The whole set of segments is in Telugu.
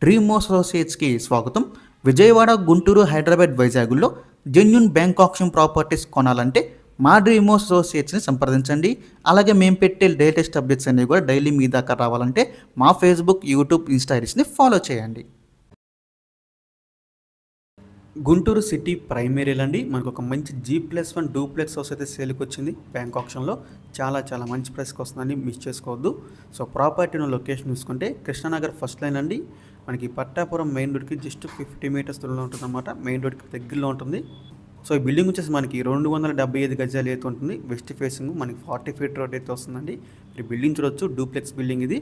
డ్రీమ్ అసోసియేట్స్కి స్వాగతం. విజయవాడ, గుంటూరు, హైదరాబాద్, వైజాగ్లో జెన్యూన్ బ్యాంక్ ఆప్షన్ ప్రాపర్టీస్ కొనాలంటే మా డ్రీమ్ అసోసియేట్స్ని సంప్రదించండి. అలాగే మేము పెట్టే లేటెస్ట్ అప్డేట్స్ అన్నీ కూడా డైలీ మీ దాకా రావాలంటే మా ఫేస్బుక్, యూట్యూబ్, ఇన్స్టా ఐడీస్ని ఫాలో చేయండి. గుంటూరు సిటీ ప్రైమరీలు అండి. మనకు ఒక మంచి G+1 డూప్లెక్స్ హౌస్ అయితే సేల్కి వచ్చింది బ్యాంక్ ఆప్షన్లో. చాలా మంచి ప్రైస్కి వస్తుందండి, మిస్ చేసుకోవద్దు. సో ప్రాపర్టీ లొకేషన్ చూసుకుంటే కృష్ణానగర్ ఫస్ట్ లైన్ అండి. మనకి పట్టాపురం మెయిన్ రోడ్కి జస్ట్ 50 మీటర్స్ దూరంలో ఉంటుంది అనమాట. మెయిన్ రోడ్కి దగ్గరలో ఉంటుంది. సో ఈ బిల్డింగ్ వచ్చేసి మనకి 275 గజాలు అయితే ఉంటుంది. వెస్ట్ ఫేసింగ్ మనకి 40 ఫీట్ రోడ్ అయితే వస్తుందండి. మీరు బిల్డింగ్ చూడొచ్చు, డూప్లెక్స్ బిల్డింగ్ ఇది.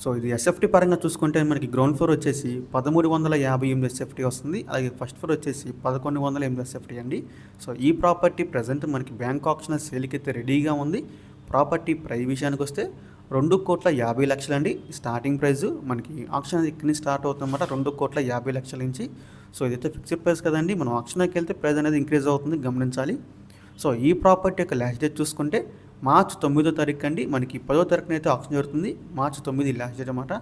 సో ఇది ఎస్ఎఫ్టీ పరంగా చూసుకుంటే మనకి గ్రౌండ్ ఫ్లోర్ వచ్చేసి 1358 ఎస్ఎఫ్టీ వస్తుంది. అలాగే ఫస్ట్ ఫ్లోర్ వచ్చేసి 1108 ఎస్ఎఫ్టీ అండి. సో ఈ ప్రాపర్టీ ప్రజెంట్ మనకి బ్యాంక్ ఆప్షన్ సేల్కి అయితే రెడీగా ఉంది. ప్రాపర్టీ ప్రైస్ విషయానికి వస్తే 2,50,00,000 అండి స్టార్టింగ్ ప్రైస్. మనకి ఆప్షన్ ఇక్కడి నుంచి స్టార్ట్ అవుతుందన్నమాట, 2,50,00,000 నుంచి. సో ఇదైతే ఫిక్స్డ్ ప్రైస్ కదండి, మనం ఆప్షన్కి వెళ్తే ప్రైస్ అనేది ఇంక్రీజ్ అవుతుంది, గమనించాలి. సో ఈ ప్రాపర్టీ యొక్క లాస్ట్ డేట్ చూసుకుంటే మార్చి 9వ తారీఖు అండి. మనకి 10వ తారీఖున అయితే ఆప్షన్ జరుగుతుంది. మార్చి 9 లాస్ట్ డేట్ అనమాట.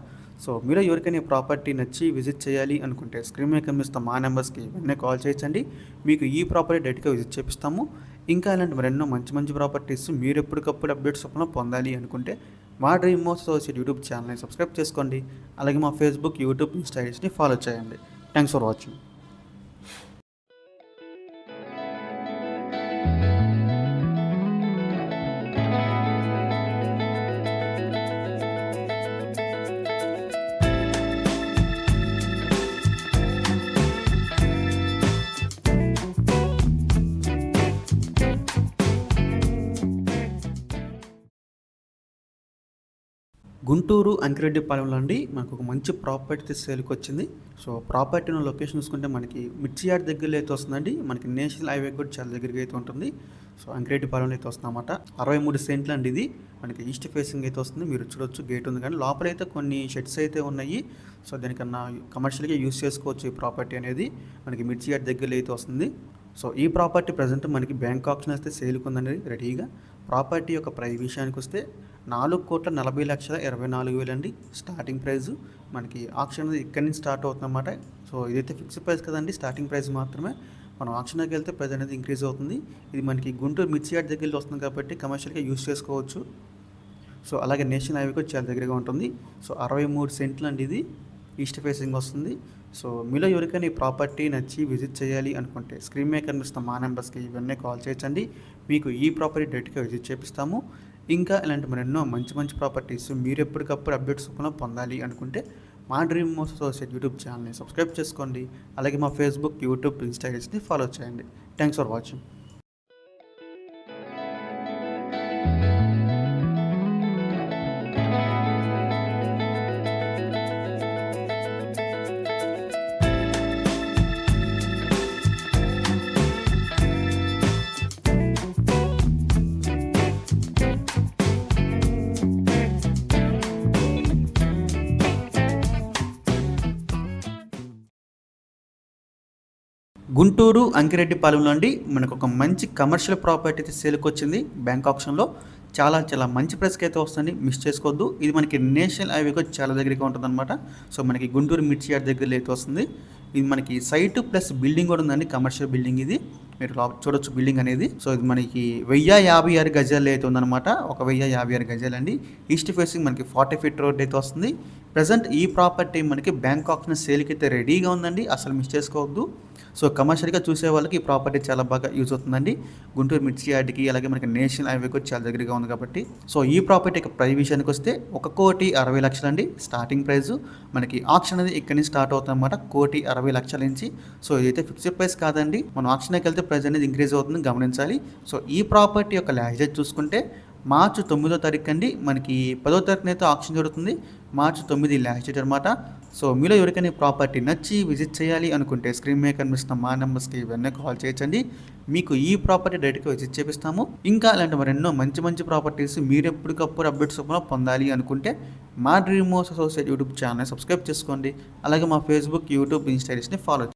సో మీరు ఎవరికైనా ప్రాపర్టీ నచ్చి విజిట్ చేయాలి అనుకుంటే స్క్రీన్ మీద కనిపిస్తున్న మా నెంబర్స్కి వెంటనే కాల్ చేయొచ్చండి. మీకు ఈ ప్రాపర్టీ డైరెక్ట్గా విజిట్ చేపిస్తాము. ఇంకా ఇలాంటి మరెన్నో మంచి ప్రాపర్టీస్ మీరు ఎప్పటికప్పుడు అప్డేట్స్ పొందాలి అనుకుంటే మా డ్రీమ్ అసోసియేట్ యూట్యూబ్ ఛానల్ని సబ్స్క్రైబ్ చేసుకోండి. అలాగే మా ఫేస్బుక్, యూట్యూబ్, ఇన్స్టా ఐడీస్ని ఫాలో చేయండి. Thanks for watching. గుంటూరు అంకిరెడ్డిపాలెంలో అండి మనకు ఒక మంచి ప్రాపర్టీ సేల్కి వచ్చింది. సో ప్రాపర్టీ లొకేషన్ చూసుకుంటే మనకి మిర్చియాడ్ దగ్గరలో అయితే వస్తుందండి. మనకి నేషనల్ హైవే కూడా చాలా దగ్గరగా అయితే ఉంటుంది. సో అంకిరెడ్డిపాలెంలో అయితే వస్తుందన్నమాట. 63 సెంట్లు అండి ఇది. మనకి ఈస్ట్ ఫేసింగ్ అయితే వస్తుంది. మీరు చూడొచ్చు, గేట్ ఉంది, కానీ లోపలైతే కొన్ని షెడ్స్ అయితే ఉన్నాయి. సో దానికన్నా కమర్షియల్గా యూస్ చేసుకోవచ్చు ఈ ప్రాపర్టీ అనేది. మనకి మిర్చియాడ్ దగ్గరలో అయితే వస్తుంది. సో ఈ ప్రాపర్టీ ప్రజెంట్ మనకి బ్యాంక్ ఆప్షన్ అయితే సేల్కి ఉందండి రెడీగా. ప్రాపర్టీ యొక్క ప్రైస్ విషయానికి వస్తే 4,40,24,000 అండి స్టార్టింగ్ ప్రైస్. మనకి ఆప్షన్ అనేది ఇక్కడి నుంచి స్టార్ట్ అవుతుందన్నమాట. సో ఇదైతే ఫిక్స్డ్ ప్రైస్ కదండి, స్టార్టింగ్ ప్రైస్ మాత్రమే. మనం ఆప్షన్కి వెళ్తే ప్రైస్ అనేది ఇంక్రీజ్ అవుతుంది. ఇది మనకి గుంటూరు మిర్చియాడ్ దగ్గరికి వస్తుంది కాబట్టి కమర్షియల్గా యూస్ చేసుకోవచ్చు. సో అలాగే నేషనల్ హైవే కూడా చాలా దగ్గరగా ఉంటుంది. సో 63 సెంట్లు అండి ఇది, ఈస్ట్ ఫేసింగ్ వస్తుంది. సో మీలో ఎవరికైనా ఈ ప్రాపర్టీ నచ్చి విజిట్ చేయాలి అనుకుంటే స్క్రీన్ మీద కనిపిస్తున్న మా నెంబర్స్కి ఇవన్నీ కాల్ చేయొచ్చండి. మీకు ఈ ప్రాపర్టీ డైరెక్ట్గా విజిట్ చేపిస్తాము. ఇంకా ఇలాంటి మరెన్నో మంచి ప్రాపర్టీస్ మీరు ఎప్పటికప్పుడు అప్డేట్స్ పొందాలి అనుకుంటే మా డ్రీమ్ అసోసియేట్ యూట్యూబ్ ఛానల్ని సబ్స్క్రైబ్ చేసుకోండి. అలాగే మా ఫేస్బుక్, యూట్యూబ్, ఇన్స్టా ఐడీస్ని ఫాలో చేయండి. Thanks for watching. గుంటూరు అంకిరెడ్డిపాలెంలో అండి మనకు ఒక మంచి కమర్షియల్ ప్రాపర్టీ అయితే సేల్కి వచ్చింది బ్యాంక్ ఆప్షన్లో. చాలా మంచి ప్రైస్కి అయితే వస్తుంది, మిస్ చేసుకోవద్దు. ఇది మనకి నేషనల్ హైవేకి చాలా దగ్గరగా ఉంటుంది అనమాట. సో మనకి గుంటూరు మిర్చియాడ్ దగ్గర అయితే వస్తుంది. ఇది మనకి సైట్ ప్లస్ బిల్డింగ్ కూడా ఉందండి, కమర్షియల్ బిల్డింగ్ ఇది. మీరు చూడొచ్చు బిల్డింగ్ అనేది. సో ఇది మనకి 1056 గజాలు అయితే ఉందన్నమాట. 1056 గజాలు అండి. ఈస్ట్ ఫేసింగ్ మనకి 40 ఫీట్ రోడ్ అయితే వస్తుంది. ప్రజెంట్ ఈ ప్రాపర్టీ మనకి బ్యాంక్ ఆప్షన్ సేల్కి అయితే రెడీగా ఉందండి, అసలు మిస్ చేసుకోవద్దు. సో కమర్షియల్గా చూసే వాళ్ళకి ఈ ప్రాపర్టీ చాలా బాగా యూజ్ అవుతుందండి. గుంటూరు మిర్చియాడ్కి అలాగే మనకి నేషనల్ హైవే కూడా చాలా దగ్గరగా ఉంది కాబట్టి. సో ఈ ప్రాపర్టీకి ప్రైస్ విషయానికి వస్తే 1,60,00,000 అండి స్టార్టింగ్ ప్రైస్. మనకి ఆప్షన్ అనేది ఇక్కడి నుంచి స్టార్ట్ అవుతుంది అనమాట, 1,60,00,000 నుంచి. సో ఇదైతే ఫిక్స్డ్ ప్రైస్ కాదండి, మనం ఆప్షన్కి వెళ్తే ప్రైస్ అనేది ఇంక్రీజ్ అవుతుంది, గమనించాలి. సో ఈ ప్రాపర్టీ యొక్క లాస్ట్ డేట్ చూసుకుంటే మార్చి 9వ తారీఖు అండి. మనకి 10వ తారీఖున అయితే ఆప్షన్ జరుగుతుంది. మార్చి 9 లాస్ట్ డేట్ అనమాట. సో మీలో ఎవరికైనా ప్రాపర్టీ నచ్చి విజిట్ చేయాలి అనుకుంటే స్క్రీన్ మీద కనిపిస్తున్న మా నెంబర్స్కి ఇవన్నీ కాల్ చేయొచ్చండి. మీకు ఈ ప్రాపర్టీ డైరెక్ట్గా విజిట్ చేపిస్తాము. ఇంకా అలాంటి మరెన్నో మంచి ప్రాపర్టీస్ మీరు ఎప్పటికప్పుడు అప్డేట్స్ పొందాలి అనుకుంటే మా dream associate YouTube channel subscribe చేసుకోండి. అలాగే మా ఫేస్బుక్, యూట్యూబ్, ఇన్స్టా ఐడీస్ని ఫాలో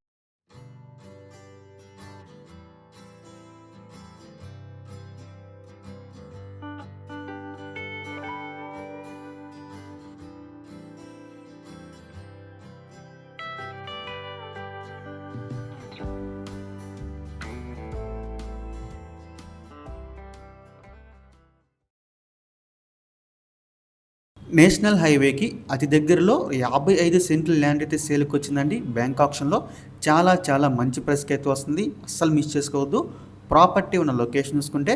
నేషనల్ హైవేకి అతి దగ్గరలో 55 సెంట్ల ల్యాండ్ అయితే సేల్కి వచ్చిందండి బ్యాంక్ ఆప్షన్లో. చాలా చాలా మంచి ప్రైస్కి అయితే వస్తుంది, అస్సలు మిస్ చేసుకోవద్దు. ప్రాపర్టీ ఉన్న లొకేషన్ చూసుకుంటే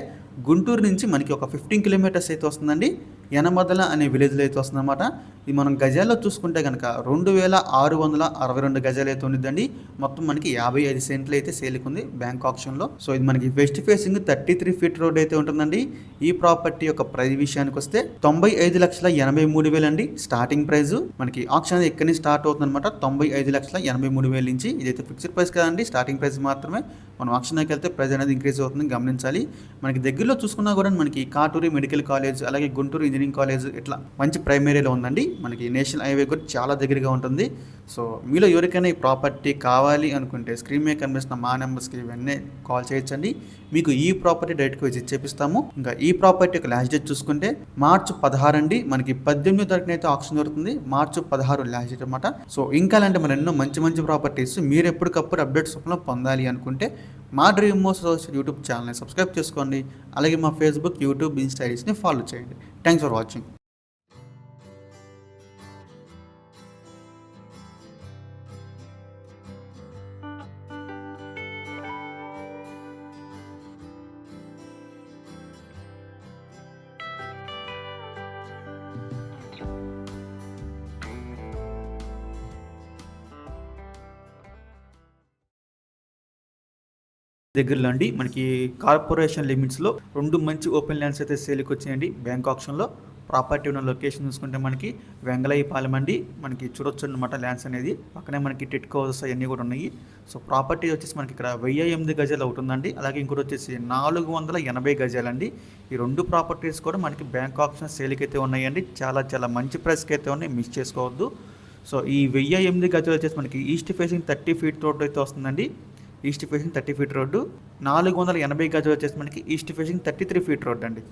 గుంటూరు నుంచి మనకి ఒక 15 కిలోమీటర్స్ అయితే వస్తుందండి. యనమదల అనే విలేజ్లో అయితే వస్తుందన్నమాట. ఇది మనం గజాల్లో చూసుకుంటే కనుక 2662 గజాలు అయితే ఉండిద్దండి. మొత్తం మనకి 55 సెంట్లు అయితే సేల్కి ఉంది బ్యాంక్ ఆప్షన్లో. సో ఇది మనకి వెస్ట్ ఫేసింగ్ 33 ఫీట్ రోడ్ అయితే ఉంటుందండి. ఈ ప్రాపర్టీ యొక్క ప్రైస్ విషయానికి వస్తే 95,83,000 అండి స్టార్టింగ్ ప్రైస్. మనకి ఆప్షన్ ఎక్కడి నుంచి స్టార్ట్ అవుతుంది అనమాట, 95,83,000 నుంచి. ఇదైతే ఫిక్స్డ్ ప్రైస్ కదండి, స్టార్టింగ్ ప్రైస్ మాత్రమే. మనం ఆప్షన్కి వెళ్తే ప్రైస్ అనేది ఇంక్రీజ్ అవుతుంది, గమనించాలి. మనకి దగ్గరలో చూసుకున్నా కూడా మనకి కాటూరి మెడికల్ కాలేజ్, అలాగే గుంటూరు ఇంజనీరింగ్ కాలేజ్ ఇట్లా మంచి ప్రైమరీలో ఉందండి. మనకి నేషనల్ హైవే కూడా చాలా దగ్గరగా ఉంటుంది. సో మీలో ఎవరికైనా ఈ ప్రాపర్టీ కావాలి అనుకుంటే స్క్రీన్ మీద కనిపిస్తున్న మా నెంబర్స్కి ఇవన్నీ కాల్ చేయొచ్చండి. మీకు ఈ ప్రాపర్టీ డైరెక్ట్గా విజిట్ చేపిస్తాము. ఇంకా ఈ ప్రాపర్టీ యొక్క లాస్ట్ డేట్ చూసుకుంటే మార్చి 16 అండి. మనకి 18 తారీఖున అయితే ఆప్షన్ దొరుకుతుంది. మార్చి 16 లాస్ట్ డేట్ అనమాట. సో ఇంకా అలాంటి మరి ఎన్నో మంచి మంచి ప్రాపర్టీస్ మీరు ఎప్పటికప్పుడు అప్డేట్స్ రూపంలో పొందాలి అనుకుంటే మా డ్రీమ్ మోస్ యూట్యూబ్ ఛానల్ని సబ్స్క్రైబ్ చేసుకోండి. అలాగే మా ఫేస్బుక్, యూట్యూబ్, ఇన్స్టా ఐడీస్ని ఫాలో చేయండి. Thanks for watching. దగ్గరలో అండి మనకి కార్పొరేషన్ లిమిట్స్లో 2 మంచి ఓపెన్ ల్యాండ్స్ అయితే సేల్కి వచ్చాయండి బ్యాంక్ ఆప్షన్లో. ప్రాపర్టీ ఉన్న లొకేషన్ చూసుకుంటే మనకి వెంగళయ్యపాలెం అండి. మనకి చూడొచ్చు అనమాట ల్యాండ్స్ అనేది. పక్కనే మనకి టిట్కో హౌసెస్ అవన్నీ కూడా ఉన్నాయి. సో ప్రాపర్టీ వచ్చేసి మనకి ఇక్కడ 1008 గజాలు అవుతుందండి. అలాగే ఇంకోటి వచ్చేసి 480 గజాలండి. ఈ 2 ప్రాపర్టీస్ కూడా మనకి బ్యాంక్ ఆప్షన్ సేల్కి అయితే ఉన్నాయండి. చాలా చాలా మంచి ప్రైస్కి అయితే ఉన్నాయి, మిస్ చేసుకోవద్దు. సో ఈ 1008 గజాలు వచ్చేసి మనకి ఈస్ట్ ఫేసింగ్ 30 ఫీట్ రోడ్ అయితే వస్తుందండి. East facing 30 feet road. 480 గజాలు వచ్చేసి మనకి ఈస్ట్ ఫేసింగ్ 33 ఫీట్ రోడ్ అండి.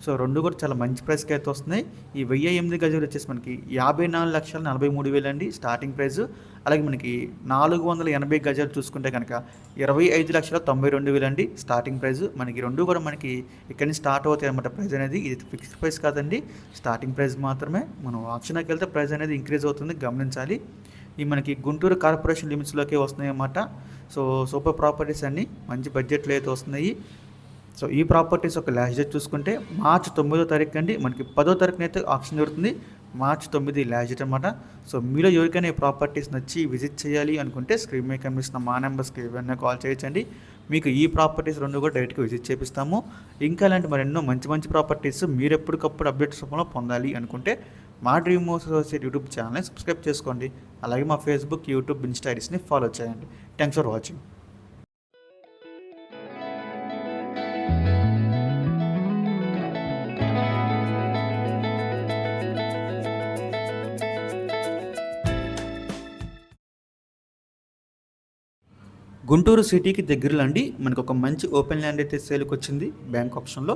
సో 2 కూడా చాలా మంచి ప్రైస్కి అయితే వస్తున్నాయి. ఈ 1008 గజాలు వచ్చేసి మనకి 54,43,000 అండి స్టార్టింగ్ ప్రైస్. అలాగే మనకి 480 గజాలు చూసుకుంటే కనుక 25,92,000 అండి స్టార్టింగ్ ప్రైస్. మనకి 2 కూడా మనకి ఇక్కడి నుంచి స్టార్ట్ అవుతాయి అనమాట. ప్రైస్ అనేది ఇది ఫిక్స్డ్ ప్రైస్ కాదండి, స్టార్టింగ్ ప్రైస్ మాత్రమే. మనం ఆప్షన్కి వెళ్తే ప్రైస్ అనేది ఇంక్రీజ్ అవుతుంది, గమనించాలి. ఈ మనకి గుంటూరు కార్పొరేషన్ లిమిట్స్లోకే వస్తున్నాయి అన్నమాట. సో సూపర్ ప్రాపర్టీస్ అన్నీ మంచి బడ్జెట్లో అయితే వస్తున్నాయి. సో ఈ ప్రాపర్టీస్ ఒక లాస్ట్ డేట్ చూసుకుంటే మార్చి 9వ తారీఖు అండి. మనకి 10వ తారీఖున అయితే ఆప్షన్ జరుగుతుంది. మార్చి 9 లాస్ట్ డేట్ అనమాట. సో మీలో ఎవరికైనా ఈ ప్రాపర్టీస్ నచ్చి విజిట్ చేయాలి అనుకుంటే స్క్రీన్ మీద కనిపిస్తున్న మా నెంబర్స్కి ఏమైనా కాల్ చేయొచ్చండి. మీకు ఈ ప్రాపర్టీస్ 2 కూడా డైరెక్ట్గా విజిట్ చేపిస్తాము. ఇంకా అలాంటి మరెన్నో మంచి మంచి ప్రాపర్టీస్ మీరు ఎప్పటికప్పుడు అప్డేట్స్ రూపంలో పొందాలి అనుకుంటే మా డ్రీమ్ మోస్ యూట్యూబ్ ఛానల్ని సబ్స్క్రైబ్ చేసుకోండి. అలాగే మా ఫేస్బుక్, యూట్యూబ్, ఇన్స్టా ఐడీస్ని ఫాలో చేయండి. Thanks for watching. గుంటూరు సిటీకి దగ్గరలో అండి మనకు ఒక మంచి ఓపెన్ ల్యాండ్ అయితే సేల్కి వచ్చింది బ్యాంక్ ఆప్షన్లో.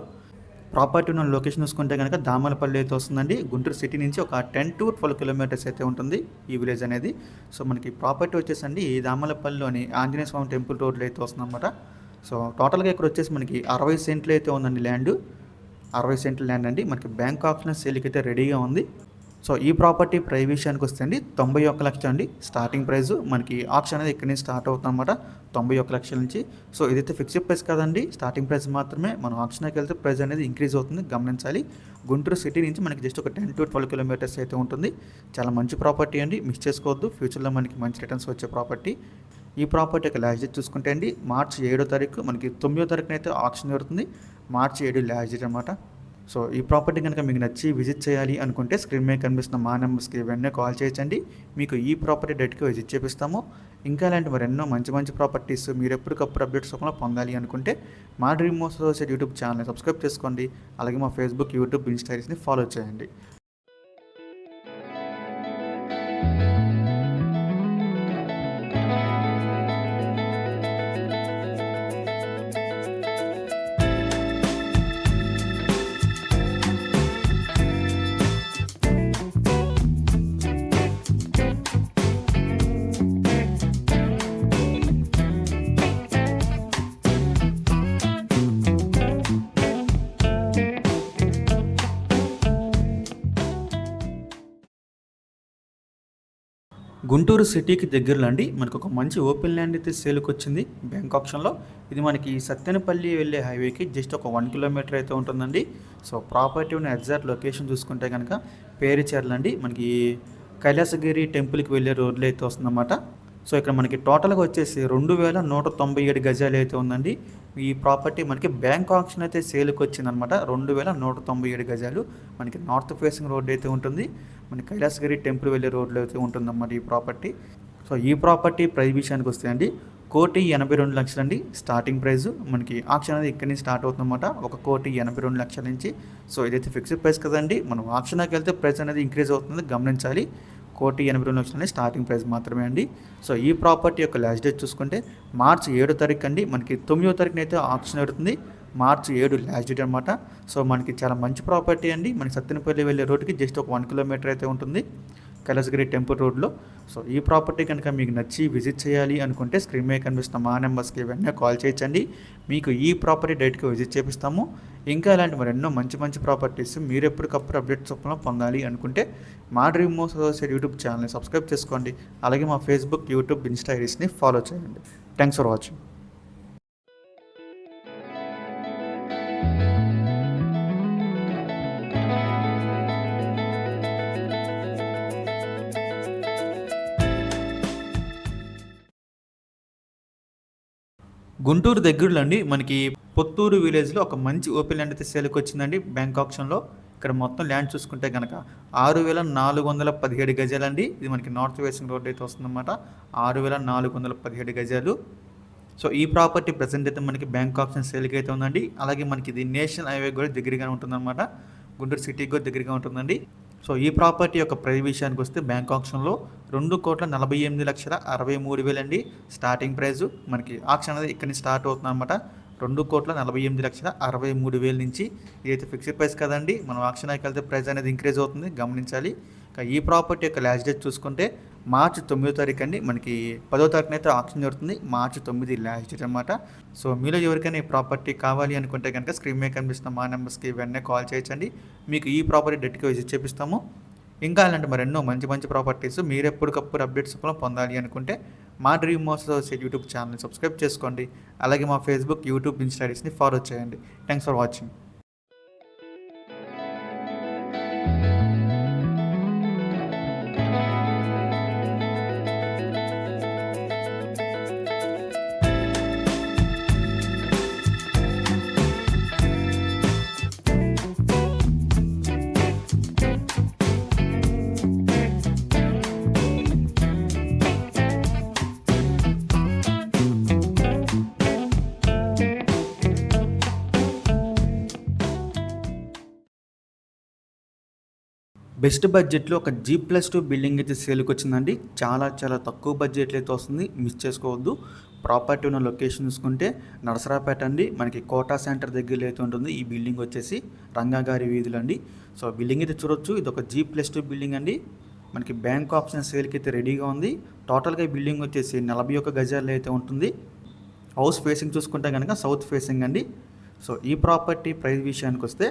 ప్రాపర్టీ ఉన్న లొకేషన్ చూసుకుంటే కనుక దామలపల్లి అయితే వస్తుందండి. గుంటూరు సిటీ నుంచి ఒక 10 to 12 కిలోమీటర్స్ అయితే ఉంటుంది ఈ విలేజ్ అనేది. సో మనకి ప్రాపర్టీ వచ్చేసండి ఈ దామలపల్లిలోని ఆంజనేయ స్వామి టెంపుల్ రోడ్లో అయితే వస్తుందన్నమాట. సో టోటల్గా ఇక్కడ వచ్చేసి మనకి 60 సెంట్లు అయితే ఉందండి ల్యాండ్. 60 సెంట్ల ల్యాండ్ అండి. మనకి బ్యాంక్ ఆప్షన్ సేల్కి అయితే రెడీగా ఉంది. సో ఈ ప్రాపర్టీ ప్రైస్ విషయానికి వస్తే అండి 91 లక్షలు అండి స్టార్టింగ్ ప్రైస్. మనకి ఆప్షన్ అనేది ఇక్కడి నుంచి స్టార్ట్ అవుతుంది అనమాట, 91 లక్షల నుంచి. సో ఇదైతే ఫిక్స్డ్ ప్రైస్ కాదండి, స్టార్టింగ్ ప్రైస్ మాత్రమే. మనం ఆప్షన్కి వెళ్తే ప్రైస్ అనేది ఇంక్రీజ్ అవుతుంది, గమనించాలి. గుంటూరు సిటీ నుంచి మనకి జస్ట్ ఒక 10 to 12 కిలోమీటర్స్ అయితే ఉంటుంది. చాలా మంచి ప్రాపర్టీ అండి, మిస్ చేసుకోవద్దు. ఫ్యూచర్లో మనకి మంచి రిటర్న్స్ వచ్చే ప్రాపర్టీ. ఈ ప్రాపర్టీ యొక్క లాస్ట్ డేట్ చూసుకుంటే అండి మార్చి 7వ తారీఖు, మనకి 9వ తారీఖున అయితే ఆప్షన్ జరుగుతుంది. మార్చి 7 లాస్ట్ డేట్ అనమాట. సో ఈ ప్రాపర్టీ కనుక మీకు నచ్చి విజిట్ చేయాలి అనుకుంటే స్క్రీన్ మీద కనిపిస్తున్న మా నెంబర్స్కి వెంటనే కాల్ చేయొచ్చండి. మీకు ఈ ప్రాపర్టీ డైరెక్ట్గా విజిట్ చేపిస్తాము. ఇంకా ఇలాంటి మరెన్నో మంచి మంచి ప్రాపర్టీస్ మీరు ఎప్పటికప్పుడు అప్డేట్స్ రూపంలో పొందాలి అనుకుంటే మా డ్రీమ్ మోస్ యూట్యూబ్ ఛానల్ని సబ్స్క్రైబ్ చేసుకోండి. అలాగే మా ఫేస్బుక్, యూట్యూబ్, ఇన్స్టాని ఫాలో చేయండి. గుంటూరు సిటీకి దగ్గరలో అండి మనకు ఒక మంచి ఓపెన్ ల్యాండ్ అయితే సేల్కి వచ్చింది బ్యాంక్ ఆప్షన్లో. ఇది మనకి సత్తెనపల్లి వెళ్ళే హైవేకి జస్ట్ ఒక 1 కిలోమీటర్ అయితే ఉంటుందండి. సో ప్రాపర్టీ ఉన్న ఎగ్జాక్ట్ లొకేషన్ చూసుకుంటే కనుక పేరుచెర్ల అండి, మనకి కైలాసగిరి టెంపుల్కి వెళ్ళే రోడ్లో అయితే వస్తుందన్నమాట. సో ఇక్కడ మనకి టోటల్గా వచ్చేసి 2197 గజాలు అయితే ఉందండి. ఈ ప్రాపర్టీ మనకి బ్యాంక్ ఆప్షన్ అయితే సేల్కి వచ్చిందనమాట. 2197 గజాలు మనకి నార్త్ ఫేసింగ్ రోడ్ అయితే ఉంటుంది. మనకి కైలాసగిరి టెంపుల్ వెళ్ళే రోడ్లో అయితే ఉంటుందన్నమాట ఈ ప్రాపర్టీ. సో ఈ ప్రాపర్టీ ప్రైస్ విషయానికి వస్తే అండి 1,82,00,000 అండి స్టార్టింగ్ ప్రైస్. మనకి ఆప్షన్ అనేది ఇక్కడి నుంచి స్టార్ట్ అవుతుందన్నమాట, 1,82,00,000 నుంచి. సో ఇదైతే ఫిక్స్డ్ ప్రైస్ కదండి, మనం ఆప్షన్కి వెళ్తే ప్రైస్ అనేది ఇంక్రీజ్ అవుతుంది, గమనించాలి. 1,82,00,000 అనేది స్టార్టింగ్ ప్రైస్ మాత్రమే అండి. సో ఈ ప్రాపర్టీ యొక్క లాస్ట్ డేట్ చూసుకుంటే మార్చి 7వ తారీఖు అండి. మనకి 9వ తారీఖున అయితే ఆప్షన్ అవుతుంది, మార్చి 7 లాస్ట్ డేట్ అనమాట. సో మనకి చాలా మంచి ప్రాపర్టీ అండి. మనకి సత్తెనపల్లి వెళ్ళే రోడ్డుకి జస్ట్ ఒక 1 కిలోమీటర్ అయితే ఉంటుంది కైలాసగిరి టెంపుల్ రోడ్లో. సో ఈ ప్రాపర్టీ కనుక మీకు నచ్చి విజిట్ చేయాలి అనుకుంటే స్క్రీన్ మీద కనిపిస్తున్న మా నెంబర్స్కి వెంటనే కాల్ చేయొచ్చండి. మీకు ఈ ప్రాపర్టీ డైరెక్ట్గా విజిట్ చేపిస్తాము. ఇంకా ఇలాంటి మరెన్నో మంచి మంచి ప్రాపర్టీస్ మీరు ఎప్పటికప్పుడు అప్డేట్స్ చొప్పున పొందాలి అనుకుంటే మా డ్రీమ్ మోస్ అసోసియేట్ యూట్యూబ్ ఛానల్ని సబ్స్క్రైబ్ చేసుకోండి. అలాగే మా ఫేస్బుక్, యూట్యూబ్, ఇన్స్టా ఐడీస్ని ఫాలో చేయండి. Thanks for watching. గుంటూరు దగ్గరలో అండి మనకి పొత్తూరు విలేజ్లో ఒక మంచి ఓపెన్ ల్యాండ్ అయితే సేల్కి వచ్చిందండి బ్యాంక్ ఆప్షన్లో. ఇక్కడ మొత్తం ల్యాండ్ చూసుకుంటే కనుక 6,417 గజాలండి. ఇది మనకి నార్త్ వేసింగ్ రోడ్ అయితే వస్తుందన్నమాట, 6,417 గజాలు. సో ఈ ప్రాపర్టీ ప్రజెంట్ అయితే మనకి బ్యాంక్ ఆప్షన్ సేల్కి అయితే ఉందండి. అలాగే మనకి ఇది నేషనల్ హైవే కూడా దగ్గరగా ఉంటుందన్నమాట, గుంటూరు సిటీకి కూడా దగ్గరగా ఉంటుందండి. సో ఈ ప్రాపర్టీ యొక్క ప్రైస్ విషయానికి వస్తే బ్యాంక్ ఆప్షన్లో 2,48,63,000 అండి స్టార్టింగ్ ప్రైజు. మనకి ఆప్షన్ అనేది ఇక్కడి నుంచి స్టార్ట్ అవుతుంది అనమాట, 2,48,63,000 నుంచి. ఇదైతే ఫిక్స్డ్ ప్రైస్ కదండి, మనం ఆప్షన్కి వెళ్తే ప్రైస్ అనేది ఇంక్రీజ్ అవుతుంది, గమనించాలి. ఈ ప్రాపర్టీ యొక్క లాస్ట్ డేట్ చూసుకుంటే మార్చి 9వ తారీఖు అండి. మనకి 10వ తారీఖున అయితే ఆప్షన్ జరుగుతుంది, మార్చి 9 లాస్ట్ డేట్ అనమాట. సో మీలో ఎవరికైనా ఈ ప్రాపర్టీ కావాలి అనుకుంటే కనుక స్క్రీన్ మీద కనిపిస్తున్న మా నెంబర్స్కి వెంటనే కాల్ చేయొచ్చండి. మీకు ఈ ప్రాపర్టీ డైరెక్ట్గా విజిట్ చేపిస్తాము. ఇంకా అలాంటి మరెన్నో మంచి మంచి ప్రాపర్టీస్ మీరు ఎప్పటికప్పుడు అప్డేట్స్ పొందాలి అనుకుంటే మా డ్రీమ్ మోస్ అసోసియేట్ యూట్యూబ్ ఛానల్ని సబ్స్క్రైబ్ చేసుకోండి. అలాగే మా ఫేస్బుక్, యూట్యూబ్, ఇన్స్టా ఐడీస్ని ఫాలో చేయండి. Thanks for watching. బెస్ట్ బడ్జెట్లో ఒక G+2 బిల్డింగ్ అయితే సేల్కి వచ్చిందండి. చాలా చాలా తక్కువ బడ్జెట్లో అయితే వస్తుంది, మిస్ చేసుకోవద్దు. ప్రాపర్టీ ఉన్న లొకేషన్ చూసుకుంటే నరసరాపేట అండి, మనకి కోటా సెంటర్ దగ్గరలో అయితే ఉంటుంది. ఈ బిల్డింగ్ వచ్చేసి రంగాగారి వీధులు అండి. సో బిల్డింగ్ అయితే చూడొచ్చు, ఇది ఒక G+2 బిల్డింగ్ అండి. మనకి బ్యాంక్ ఆప్షన్ సేల్కి అయితే రెడీగా ఉంది. టోటల్గా ఈ బిల్డింగ్ వచ్చేసి 41 గజాల్లో అయితే ఉంటుంది. హౌస్ ఫేసింగ్ చూసుకుంటే కనుక సౌత్ ఫేసింగ్ అండి. సో ఈ ప్రాపర్టీ ప్రైస్ విషయానికి వస్తే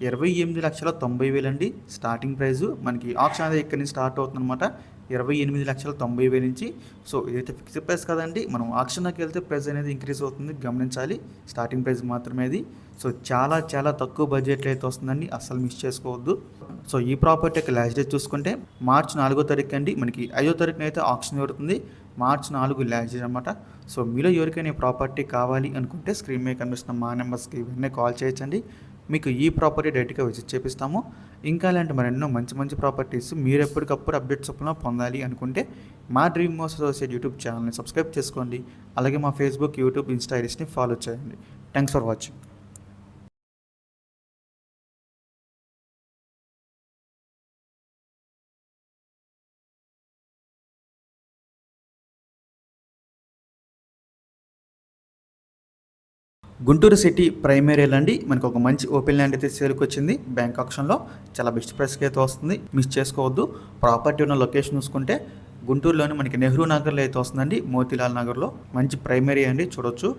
28,90,000 అండి స్టార్టింగ్ ప్రైజు. మనకి ఆప్షన్ అనేది ఇక్కడి నుంచి స్టార్ట్ అవుతుంది అనమాట, 28,90,000 నుంచి. సో ఇదైతే ఫిక్స్డ్ ప్రైస్ కదండి, మనం ఆప్షన్కి వెళ్తే ప్రైస్ అనేది ఇంక్రీజ్ అవుతుంది, గమనించాలి. స్టార్టింగ్ ప్రైస్ మాత్రమే అది. సో చాలా చాలా తక్కువ బడ్జెట్లో అయితే వస్తుందండి, అస్సలు మిస్ చేసుకోవద్దు. సో ఈ ప్రాపర్టీ యొక్క లాస్ట్ డేట్ చూసుకుంటే మార్చి 4వ తారీఖు అండి. మనకి 5వ తారీఖున అయితే ఆప్షన్ జరుగుతుంది, మార్చి 4 లాస్ట్ డేట్ అనమాట. సో మీలో ఎవరికైనా ప్రాపర్టీ కావాలి అనుకుంటే స్క్రీన్ మీద కనిపిస్తున్న మా నెంబర్స్కి వెంటనే కాల్ చేయొచ్చండి. మీకు ఈ ప్రాపర్టీ డైరెక్ట్గా విజిట్ చేపిస్తాము. ఇంకా ఇలాంటి మరెన్నో మంచి మంచి ప్రాపర్టీస్ మీరు ఎప్పటికప్పుడు అప్డేట్స్ చొప్పున పొందాలి అనుకుంటే మా డ్రీమ్ మోస్ అసోసియేట్ యూట్యూబ్ ఛానల్ని సబ్స్క్రైబ్ చేసుకోండి. అలాగే మా ఫేస్బుక్, యూట్యూబ్, ఇన్స్టా ఐడీస్ని ఫాలో చేయండి. Thanks for watching. Guntur city primary అండి, మనకు ఒక మంచి ఓపెన్ ల్యాండ్ అయితే సేల్కి వచ్చింది బ్యాంక్ ఆప్షన్లో. చాలా బెస్ట్ ప్రైస్కి అయితే వస్తుంది, మిస్ చేసుకోవద్దు. ప్రాపర్టీ ఉన్న లొకేషన్ చూసుకుంటే గుంటూరులోని మనకి నెహ్రూ నగర్లో అయితే వస్తుందండి, మోతీలాల్ నగర్లో. మంచి ప్రైమరీ అండి, చూడొచ్చు.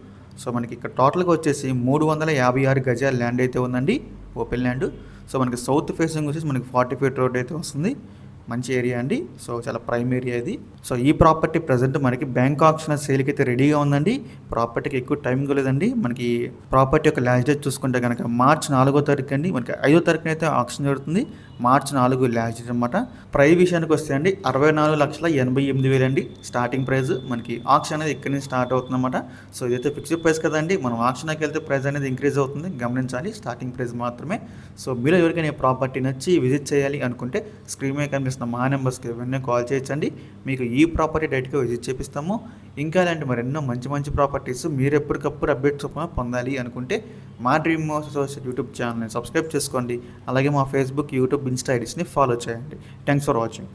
సో మనకి ఇక్కడ టోటల్గా వచ్చేసి 356 గజాల ల్యాండ్ అయితే ఉందండి, ఓపెన్ ల్యాండ్. సో మనకి సౌత్ ఫేసింగ్ వచ్చేసి మనకి 40 ఫీట్ రోడ్ అయితే వస్తుంది. మంచి ఏరియా అండి. సో చాలా ప్రైమ్ ఏరియా ఇది. సో ఈ ప్రాపర్టీ ప్రజెంట్ మనకి బ్యాంక్ ఆప్షన్ సేల్కి అయితే రెడీగా ఉందండి. ప్రాపర్టీకి ఎక్కువ టైం లేదండి. మనకి ప్రాపర్టీ యొక్క లాస్ట్ డేట్ చూసుకుంటే కనుక మార్చి 4వ తారీఖు అండి. మనకి 5వ తారీఖున అయితే ఆప్షన్ జరుగుతుంది. మార్చి 4 లాస్ట్ డేట్ అనమాట. ప్రైస్ విషయానికి వస్తే అండి 64,88,000 అండి స్టార్టింగ్ ప్రైస్. మనకి ఆప్షన్ అనేది ఇక్కడి నుంచి స్టార్ట్ అవుతుంది అనమాట. సో ఇదైతే ఫిక్స్డ్ ప్రైస్ కదండి. మనం ఆప్షన్కి వెళ్తే ప్రైస్ అనేది ఇంక్రీజ్ అవుతుంది, గమనించాలి. స్టార్టింగ్ ప్రైస్ మాత్రమే. సో మీరు ఎవరికైనా ప్రాపర్టీ నచ్చి విజిట్ చేయాలి అనుకుంటే స్క్రీన్ మీద కనిపిస్తున్న మా నెంబర్స్కి వెంటనే కాల్ చేయొచ్చండి. మీకు ఈ ప్రాపర్టీ డైరెక్ట్గా విజిట్ చేపిస్తాము. ఇంకా ఇలాంటి మరెన్నో మంచి ప్రాపర్టీస్ మీరు ఎప్పటికప్పుడు అప్డేట్స్ పొందాలి అనుకుంటే మా డ్రీమ్ హౌస్ అసోసియేట్ యూట్యూబ్ ఛానల్ని సబ్స్క్రైబ్ చేసుకోండి. అలాగే మా ఫేస్బుక్, యూట్యూబ్, ఇన్స్టా ఐడీస్ని ఫాలో చేయండి. Thanks for watching.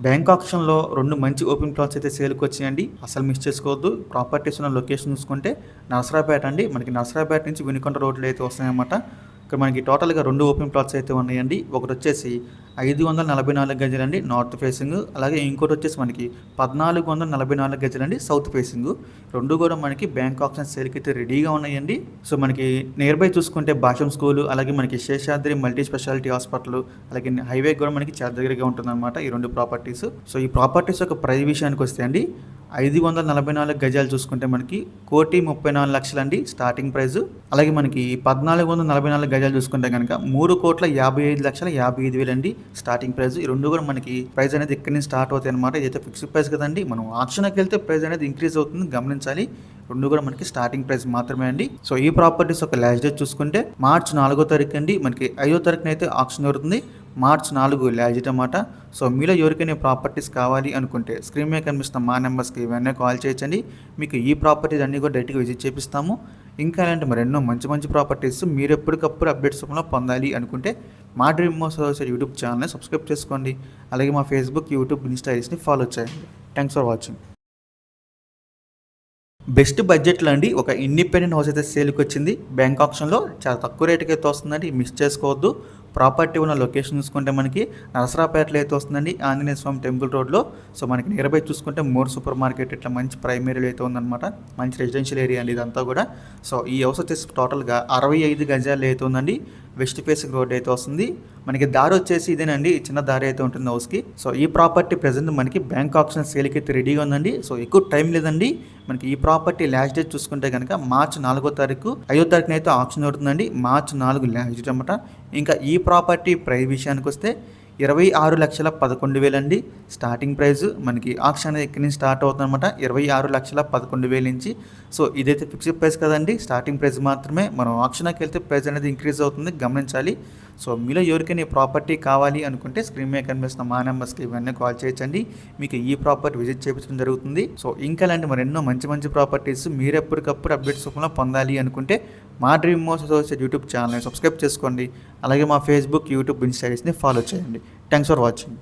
బ్యాంక్ ఆప్షన్లో 2 మంచి ఓపెన్ ప్లాట్స్ అయితే సేల్కి వచ్చాయండి. అసలు మిస్ చేసుకోవద్దు. ప్రాపర్టీస్ ఉన్న లొకేషన్ చూసుకుంటే నరసరాపేట అండి. మనకి నరసరాపేట నుంచి వినుకొండ రోడ్లు అయితే వస్తాయన్నమాట. ఇక్కడ మనకి టోటల్గా 2 ఓపెన్ ప్లాట్స్ అయితే ఉన్నాయండి. ఒకటి వచ్చేసి 544 గజాలండి నార్త్ ఫేసింగ్, అలాగే ఇంకోటి వచ్చేసి మనకి 1444 గజాలండి సౌత్ ఫేసింగ్. 2 కూడా మనకి బ్యాంక్ ఆప్షన్ సేల్కి అయితే రెడీగా ఉన్నాయండి. సో మనకి నియర్ బై చూసుకుంటే భాషం స్కూల్, అలాగే మనకి శేషాద్రి మల్టీ స్పెషాలిటీ హాస్పిటల్, అలాగే హైవే కూడా మనకి చాలా దగ్గరగా ఉంటుందన్నమాట ఈ 2 ప్రాపర్టీస్. సో ఈ ప్రాపర్టీస్ యొక్క ప్రైస్ విషయానికి వస్తే అండి 544 గజాలు చూసుకుంటే మనకి 1,34,00,000 అండి స్టార్టింగ్ ప్రైస్. అలాగే మనకి 1,444 గజాలు చూసుకుంటే కనుక 3,55,55,000 అండి స్టార్టింగ్ ప్రైస్. ఈ 2 కూడా మనకి ప్రైస్ అనేది ఇక్కడి నుంచి స్టార్ట్ అవుతాయి అనమాట. ఇదైతే ఫిక్స్డ్ ప్రైస్ కదండి. మనం ఆప్షన్కి వెళ్తే ప్రైస్ అనేది ఇంక్రీజ్ అవుతుంది, గమనించాలి. 2 కూడా మనకి స్టార్టింగ్ ప్రైస్ మాత్రమే అండి. సో ఈ ప్రాపర్టీస్ ఒక లాస్ట్ డేట్ చూసుకుంటే మార్చి 4వ తారీఖు అండి. మనకి 5వ తారీఖున అయితే ఆప్షన్ జరుగుతుంది. మార్చి 4 లాస్ట్ డేట్ అన్నమాట. సో మీలో ఎవరికైనా ప్రాపర్టీస్ కావాలి అనుకుంటే స్క్రీన్ మీద కనిపిస్తున్న మా నెంబర్స్కి వెంటనే కాల్ చేయొచ్చండి. మీకు ఈ ప్రాపర్టీస్ అన్నీ కూడా డైరెక్ట్గా విజిట్ చేపిస్తాము. ఇంకా ఇలాంటి మరెన్నో మంచి ప్రాపర్టీస్ మీరు ఎప్పటికప్పుడు అప్డేట్స్ పొందాలి అనుకుంటే మా డ్రీమ్ హౌస్ అసోసియేట్ యూట్యూబ్ ఛానల్ని సబ్స్క్రైబ్ చేసుకోండి. అలాగే మా ఫేస్బుక్, యూట్యూబ్, ఇన్స్టా ఐడీస్ని ఫాలో చేయండి. Thanks for watching. బెస్ట్ బడ్జెట్లో అండి ఒక ఇండిపెండెంట్ హౌస్ అయితే సేల్కి వచ్చింది. బ్యాంక్ ఆప్షన్లో చాలా తక్కువ రేటుకి అయితే వస్తుందండి, మిస్ చేసుకోవద్దు. ప్రాపర్టీ ఉన్న లొకేషన్ చూసుకుంటే మనకి నరసరాపేటలో అయితే వస్తుందండి, ఆంజనేయ స్వామి టెంపుల్ రోడ్లో. సో మనకి నియర్ బై చూసుకుంటే మోర్ సూపర్ మార్కెట్ ఇట్లా మంచి ప్రైమ్ ఏరియాలో అయితే ఉందన్నమాట. మంచి రెసిడెన్షియల్ ఏరియా అండి ఇదంతా కూడా. సో ఈ హౌస్ వచ్చేసి టోటల్గా 65 గజాలు అయితే ఉందండి. వెస్ట్ ఫేసింగ్ రోడ్ అయితే వస్తుంది. మనకి దారి వచ్చేసి ఇదేనండి, చిన్న దారి అయితే ఉంటుంది హౌస్కి. సో ఈ ప్రాపర్టీ ప్రజెంట్ మనకి బ్యాంక్ ఆప్షన్ సేల్కి అయితే రెడీగా ఉందండి. సో ఎక్కువ టైం లేదండి. మనకి ఈ ప్రాపర్టీ లాస్ట్ డేట్ చూసుకుంటే కనుక మార్చి 4వ తారీఖు, 5వ తారీఖున అయితే ఆప్షన్ అవుతుందండి. మార్చి 4 లాస్ట్ డేట్ అనమాట. ఇంకా ఈ ప్రాపర్టీ ప్రైస్ విషయానికి వస్తే 26,11,000 అండి స్టార్టింగ్ ప్రైస్. మనకి ఆప్షన్ అనేది ఇక్కడి నుంచి స్టార్ట్ అవుతుంది అనమాట, 26,11,000 నుంచి. సో ఇదైతే ఫిక్స్డ్ ప్రైస్ కదండి, స్టార్టింగ్ ప్రైస్ మాత్రమే. మనం ఆప్షన్కి వెళ్తే ప్రైస్ అనేది ఇంక్రీజ్ అవుతుంది, గమనించాలి. సో మీలో ఎవరికైనా ఈ ప్రాపర్టీ కావాలి అనుకుంటే స్క్రీన్ మీద కనిపిస్తున్న మా నెంబర్స్కి ఇవన్నీ కాల్ చేయొచ్చండి. మీకు ఈ ప్రాపర్టీ విజిట్ చేయించడం జరుగుతుంది. సో ఇంకా ఇలాంటి మరెన్నో మంచి ప్రాపర్టీస్ మీరు ఎప్పటికప్పుడు అప్డేట్స్ రూపంలో పొందాలి అనుకుంటే మా డ్రీమ్ హౌస్ అసోసియేట్ యూట్యూబ్ ఛానల్ని సబ్స్క్రైబ్ చేసుకోండి. అలాగే మా ఫేస్బుక్, యూట్యూబ్, ఇన్స్టా ఐడీస్ని ఫాలో చేయండి. Thanks for watching.